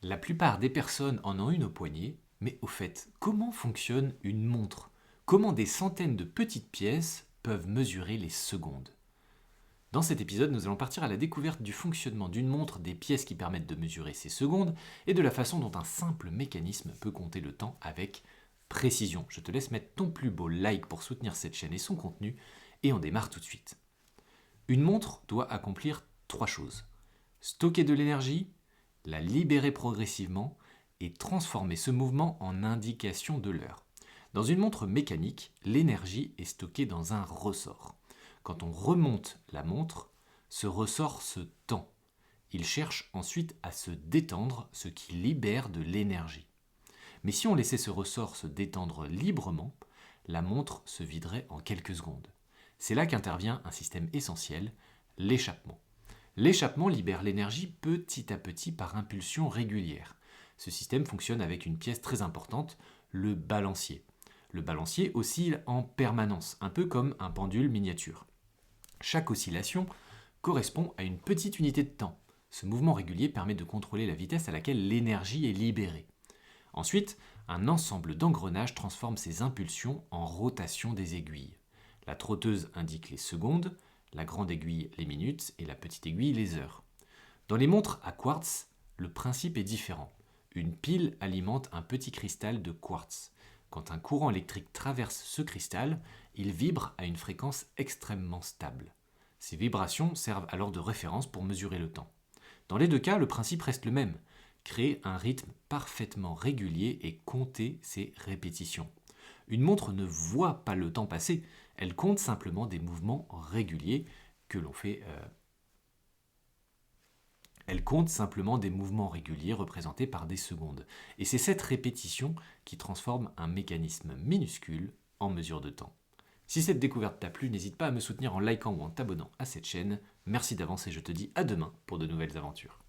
La plupart des personnes en ont une au poignet, mais au fait, comment fonctionne une montre? Comment des centaines de petites pièces peuvent mesurer les secondes? Dans cet épisode, nous allons partir à la découverte du fonctionnement d'une montre, des pièces qui permettent de mesurer ces secondes, et de la façon dont un simple mécanisme peut compter le temps avec précision. Je te laisse mettre ton plus beau like pour soutenir cette chaîne et son contenu, et on démarre tout de suite. Une montre doit accomplir trois choses. Stocker de l'énergie, la libérer progressivement et transformer ce mouvement en indication de l'heure. Dans une montre mécanique, l'énergie est stockée dans un ressort. Quand on remonte la montre, ce ressort se tend. Il cherche ensuite à se détendre, ce qui libère de l'énergie. Mais si on laissait ce ressort se détendre librement, la montre se viderait en quelques secondes. C'est là qu'intervient un système essentiel, l'échappement. L'échappement libère l'énergie petit à petit par impulsion régulière. Ce système fonctionne avec une pièce très importante, le balancier. Le balancier oscille en permanence, un peu comme un pendule miniature. Chaque oscillation correspond à une petite unité de temps. Ce mouvement régulier permet de contrôler la vitesse à laquelle l'énergie est libérée. Ensuite, un ensemble d'engrenages transforme ces impulsions en rotation des aiguilles. La trotteuse indique les secondes, la grande aiguille les minutes et la petite aiguille les heures. Dans les montres à quartz, le principe est différent. Une pile alimente un petit cristal de quartz. Quand un courant électrique traverse ce cristal, il vibre à une fréquence extrêmement stable. Ces vibrations servent alors de référence pour mesurer le temps. Dans les deux cas, le principe reste le même. Créer un rythme parfaitement régulier et compter ses répétitions. Une montre ne voit pas le temps passer, elle compte simplement des mouvements réguliers que l'on fait. Elle compte simplement des mouvements réguliers représentés par des secondes. Et c'est cette répétition qui transforme un mécanisme minuscule en mesure de temps. Si cette découverte t'a plu, n'hésite pas à me soutenir en likant ou en t'abonnant à cette chaîne. Merci d'avance et je te dis à demain pour de nouvelles aventures.